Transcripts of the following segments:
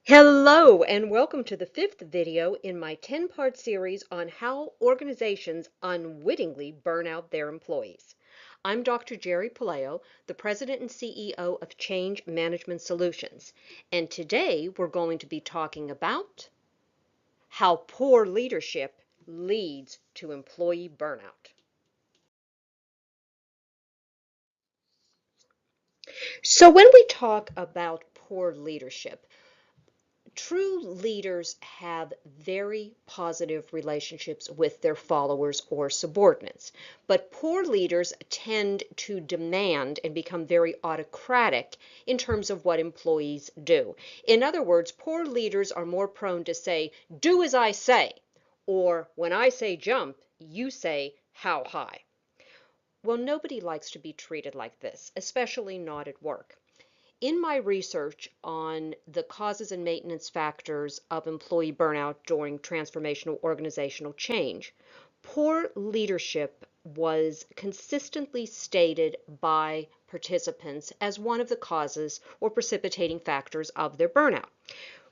Hello and welcome to the fifth video in my 10-part series on how organizations unwittingly burn out their employees. I'm Dr. Geri Puleo, the President and CEO of Change Management Solutions, and today we're going to be talking about how poor leadership leads to employee burnout. So when we talk about poor leadership, true leaders have very positive relationships with their followers or subordinates, but poor leaders tend to demand and become very autocratic in terms of what employees do. In other words, poor leaders are more prone to say, "Do as I say," or "When I say jump, you say how high." Well, nobody likes to be treated like this, especially not at work. In my research on the causes and maintenance factors of employee burnout during transformational organizational change, poor leadership was consistently stated by participants as one of the causes or precipitating factors of their burnout.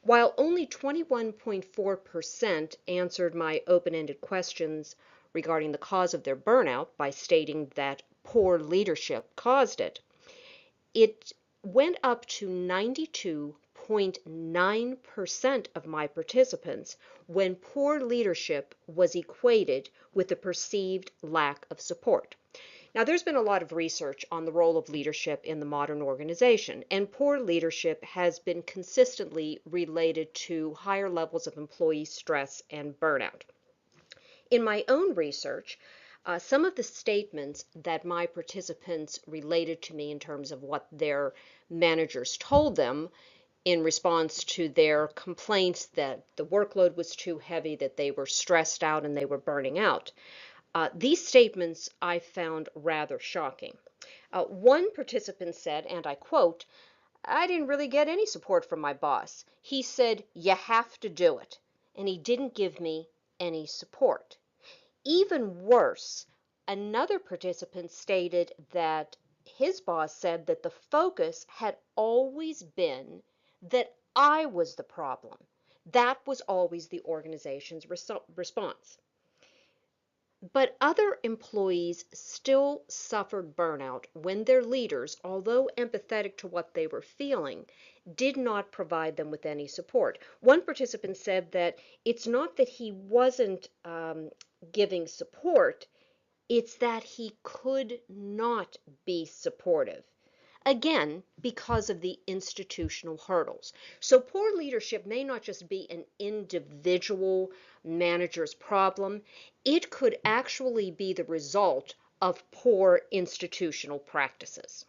While only 21.4% answered my open-ended questions regarding the cause of their burnout by stating that poor leadership caused it, it went up to 92.9% of my participants when poor leadership was equated with a perceived lack of support. Now, there's been a lot of research on the role of leadership in the modern organization, and poor leadership has been consistently related to higher levels of employee stress and burnout. In my own research, some of the statements that my participants related to me in terms of what their managers told them in response to their complaints that the workload was too heavy, that they were stressed out and they were burning out. These statements I found rather shocking. One participant said, and I quote, "I didn't really get any support from my boss. He said, 'You have to do it,' and he didn't give me any support." Even worse, another participant stated that his boss said that the focus had always been that I was the problem. That was always the organization's response. But other employees still suffered burnout when their leaders, although empathetic to what they were feeling, did not provide them with any support. One participant said that it's not that he wasn't giving support, it's that he could not be supportive. Again, because of the institutional hurdles. So poor leadership may not just be an individual manager's problem, it could actually be the result of poor institutional practices.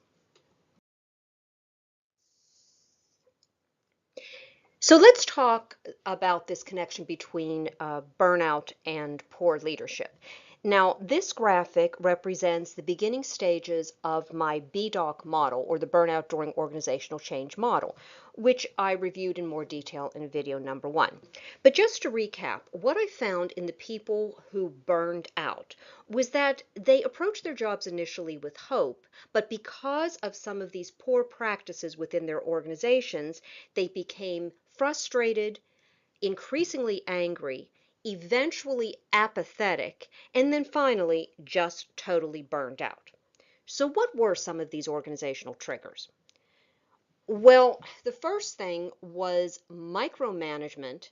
So let's talk about this connection between burnout and poor leadership. Now, this graphic represents the beginning stages of my BDOC model, or the Burnout During Organizational Change model, which I reviewed in more detail in video number 1. But just to recap, what I found in the people who burned out was that they approached their jobs initially with hope, but because of some of these poor practices within their organizations, they became frustrated, increasingly angry, eventually apathetic, and then finally just totally burned out. So what were some of these organizational triggers? Well, the first thing was micromanagement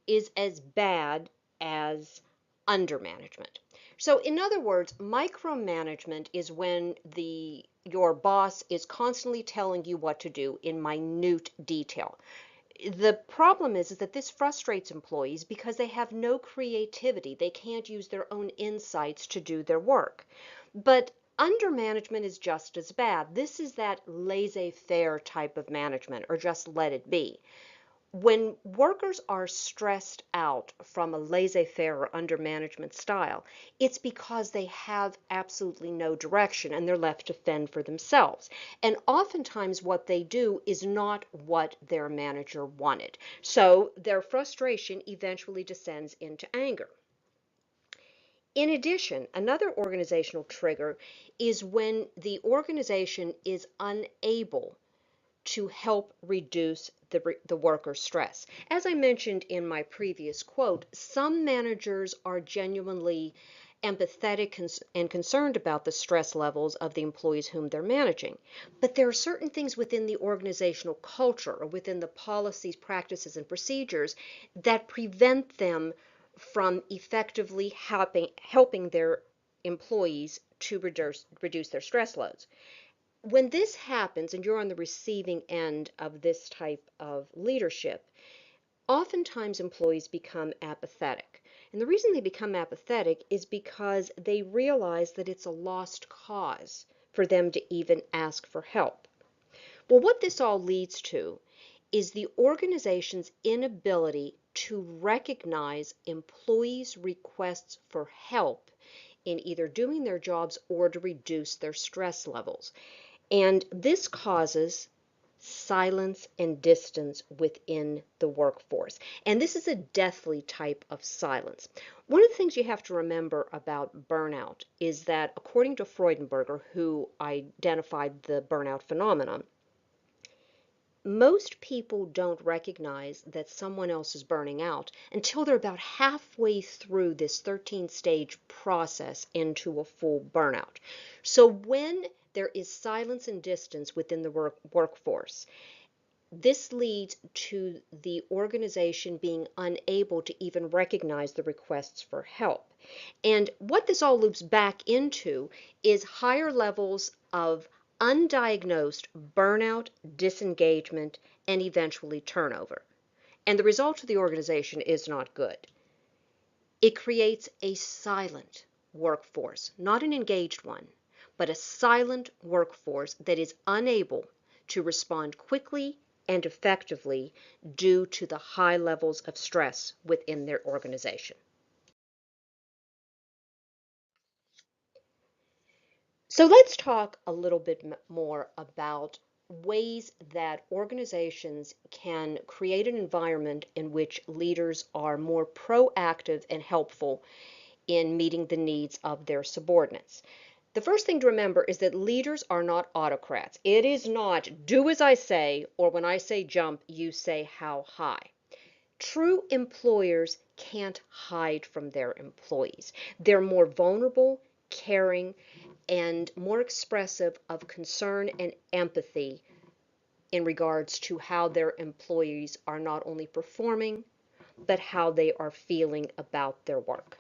is as bad as undermanagement. So in other words, micromanagement is when your boss is constantly telling you what to do in minute detail. The problem is that this frustrates employees because they have no creativity. They can't use their own insights to do their work. But undermanagement is just as bad. This is that laissez-faire type of management, or just let it be. When workers are stressed out from a laissez-faire or undermanagement style, it's because they have absolutely no direction and they're left to fend for themselves. And oftentimes what they do is not what their manager wanted. So their frustration eventually descends into anger. In addition, another organizational trigger is when the organization is unable to help reduce the worker's stress. As I mentioned in my previous quote, some managers are genuinely empathetic and concerned about the stress levels of the employees whom they're managing. But there are certain things within the organizational culture or within the policies, practices, and procedures that prevent them from effectively helping their employees to reduce their stress loads. When this happens and you're on the receiving end of this type of leadership, oftentimes employees become apathetic. And the reason they become apathetic is because they realize that it's a lost cause for them to even ask for help. Well, what this all leads to is the organization's inability to recognize employees' requests for help in either doing their jobs or to reduce their stress levels. And this causes silence and distance within the workforce. And this is a deathly type of silence. One of the things you have to remember about burnout is that, according to Freudenberger, who identified the burnout phenomenon, most people don't recognize that someone else is burning out until they're about halfway through this 13-stage process into a full burnout. So when there is silence and distance within the workforce, this leads to the organization being unable to even recognize the requests for help. And what this all loops back into is higher levels of undiagnosed burnout, disengagement, and eventually turnover. And the result to the organization is not good. It creates a silent workforce, not an engaged one, but a silent workforce that is unable to respond quickly and effectively due to the high levels of stress within their organization. So let's talk a little bit more about ways that organizations can create an environment in which leaders are more proactive and helpful in meeting the needs of their subordinates. The first thing to remember is that leaders are not autocrats. It is not do as I say, or when I say jump, you say how high. True employers can't hide from their employees. They're more vulnerable, caring, and more expressive of concern and empathy in regards to how their employees are not only performing, but how they are feeling about their work.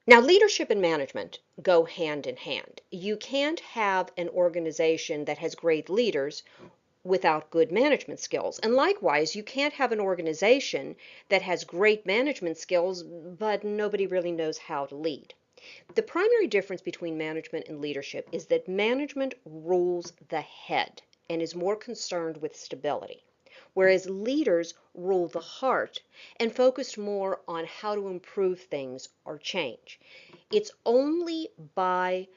Now, leadership and management go hand in hand. You can't have an organization that has great leaders without good management skills. And likewise, you can't have an organization that has great management skills, but nobody really knows how to lead. The primary difference between management and leadership is that management rules the head and is more concerned with stability, whereas leaders rule the heart and focus more on how to improve things or change. It's only by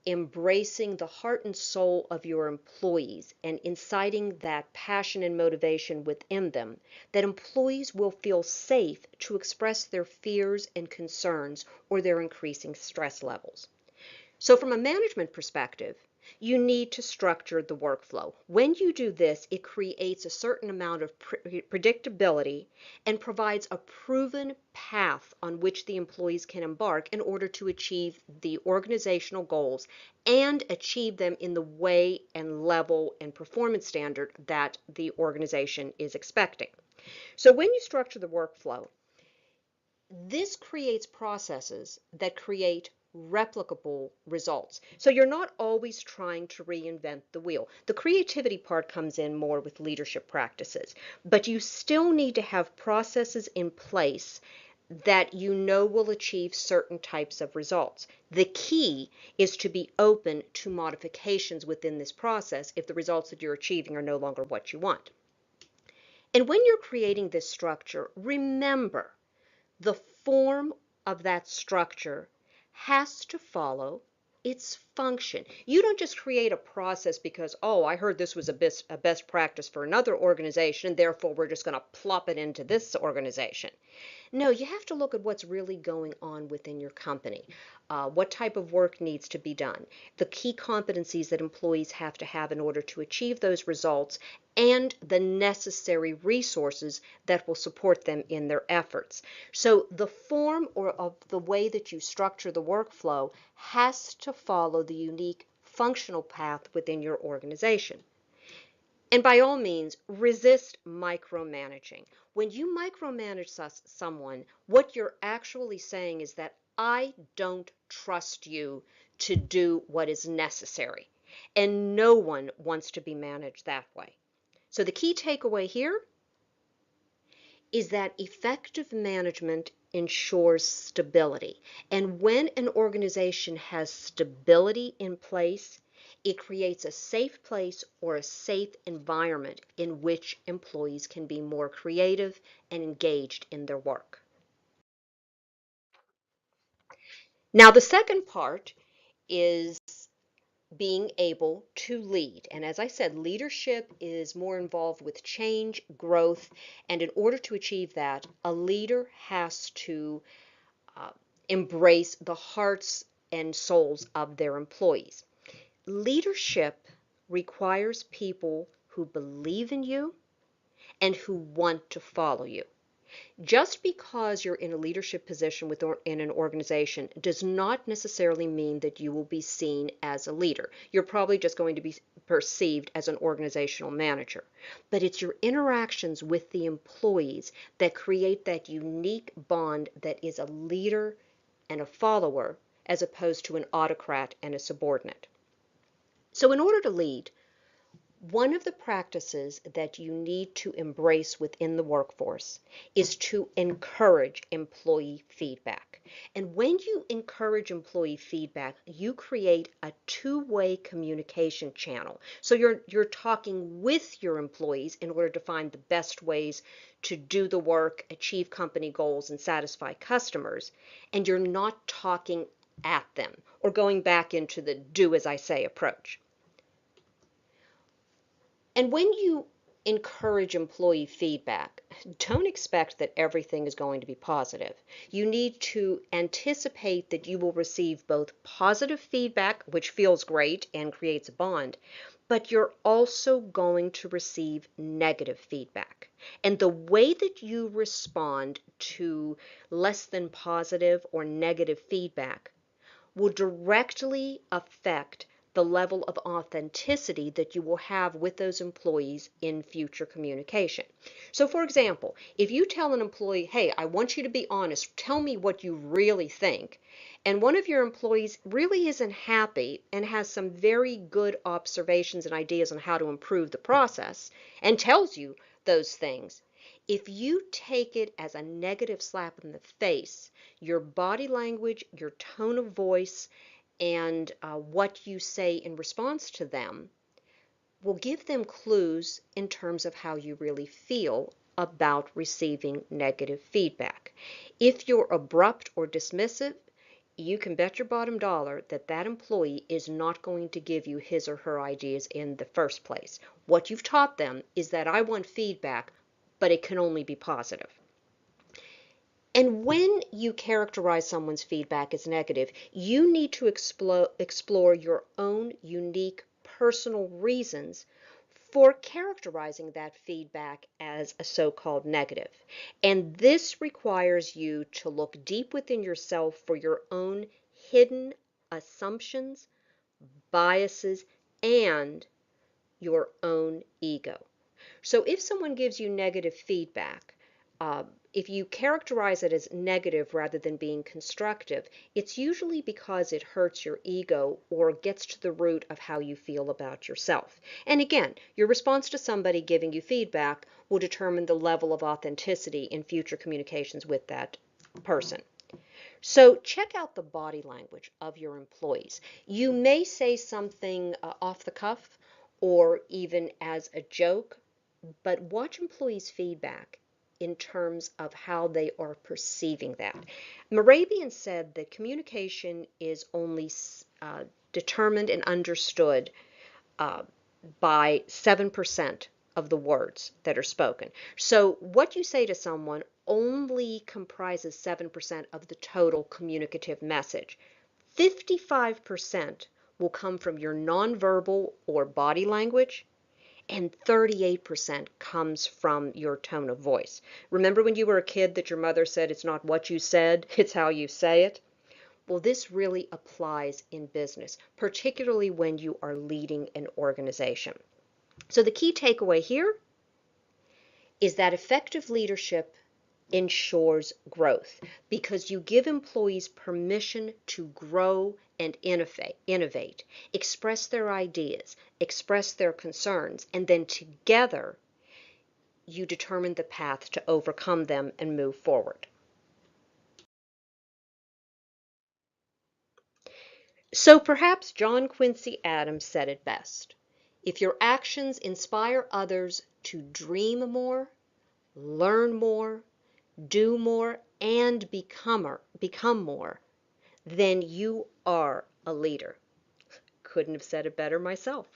embracing the heart and soul of your employees and inciting that passion and motivation within them that employees will feel safe to express their fears and concerns or their increasing stress levels. So from a management perspective, you need to structure the workflow. When you do this, it creates a certain amount of predictability and provides a proven path on which the employees can embark in order to achieve the organizational goals and achieve them in the way and level and performance standard that the organization is expecting. So when you structure the workflow, this creates processes that create replicable results. So you're not always trying to reinvent the wheel. The creativity part comes in more with leadership practices, but you still need to have processes in place that you know will achieve certain types of results. The key is to be open to modifications within this process if the results that you're achieving are no longer what you want. And when you're creating this structure, remember the form of that structure has to follow its function. You don't just create a process because, oh, I heard this was a best practice for another organization, therefore we're just going to plop it into this organization. No, you have to look at what's really going on within your company. What type of work needs to be done, the key competencies that employees have to have in order to achieve those results, and the necessary resources that will support them in their efforts. So the form or of the way that you structure the workflow has to follow the unique functional path within your organization. And by all means, resist micromanaging. When you micromanage someone, what you're actually saying is that I don't trust you to do what is necessary. And no one wants to be managed that way. So the key takeaway here is that effective management ensures stability. And when an organization has stability in place, it creates a safe place or a safe environment in which employees can be more creative and engaged in their work. Now, the second part is being able to lead. And as I said, leadership is more involved with change, growth, and in order to achieve that, a leader has to uh, embrace the hearts and souls of their employees. Leadership requires people who believe in you and who want to follow you. Just because you're in a leadership position in an organization does not necessarily mean that you will be seen as a leader. You're probably just going to be perceived as an organizational manager. But it's your interactions with the employees that create that unique bond that is a leader and a follower as opposed to an autocrat and a subordinate. So in order to lead, one of the practices that you need to embrace within the workforce is to encourage employee feedback. And when you encourage employee feedback, you create a two-way communication channel. So you're talking with your employees in order to find the best ways to do the work, achieve company goals, and satisfy customers. And you're not talking at them or going back into the do as I say approach. And when you encourage employee feedback, don't expect that everything is going to be positive. You need to anticipate that you will receive both positive feedback, which feels great and creates a bond, but you're also going to receive negative feedback. And the way that you respond to less than positive or negative feedback will directly affect the level of authenticity that you will have with those employees in future communication. So for example, if you tell an employee, hey, I want you to be honest, tell me what you really think, and one of your employees really isn't happy and has some very good observations and ideas on how to improve the process and tells you those things, if you take it as a negative slap in the face, your body language, your tone of voice, and what you say in response to them will give them clues in terms of how you really feel about receiving negative feedback. If you're abrupt or dismissive, you can bet your bottom dollar that that employee is not going to give you his or her ideas in the first place. What you've taught them is that I want feedback, but it can only be positive. And when you characterize someone's feedback as negative, you need to explore your own unique personal reasons for characterizing that feedback as a so-called negative. And this requires you to look deep within yourself for your own hidden assumptions, biases, and your own ego. So if someone gives you negative feedback, uh, if you characterize it as negative rather than being constructive, it's usually because it hurts your ego or gets to the root of how you feel about yourself. And again, your response to somebody giving you feedback will determine the level of authenticity in future communications with that person. So check out the body language of your employees. You may say something off the cuff or even as a joke, but watch employees' feedback in terms of how they are perceiving that. Morabian said that communication is only determined and understood uh, by 7% of the words that are spoken. So what you say to someone only comprises 7% of the total communicative message. 55% will come from your nonverbal or body language, and 38% comes from your tone of voice. Remember when you were a kid that your mother said it's not what you said, it's how you say it? Well, this really applies in business, particularly when you are leading an organization. So the key takeaway here is that effective leadership ensures growth because you give employees permission to grow and innovate, express their ideas, express their concerns, and then together you determine the path to overcome them and move forward. So perhaps John Quincy Adams said it best. If your actions inspire others to dream more, learn more, do more, and become more, then you are a leader. Couldn't have said it better myself.